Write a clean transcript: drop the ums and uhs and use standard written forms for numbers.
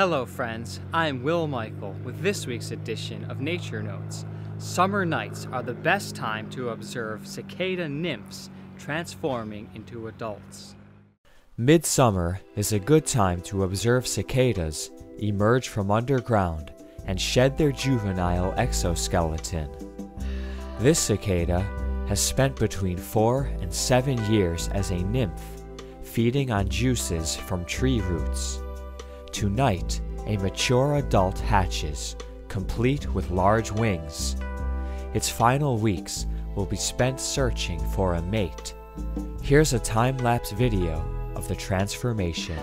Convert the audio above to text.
Hello friends, I'm Will Michael with this week's edition of Nature Notes. Summer nights are the best time to observe cicada nymphs transforming into adults. Midsummer is a good time to observe cicadas emerge from underground and shed their juvenile exoskeleton. This cicada has spent between 4 and 7 years as a nymph, feeding on juices from tree roots. Tonight, a mature adult hatches, complete with large wings. Its final weeks will be spent searching for a mate. Here's a time-lapse video of the transformation.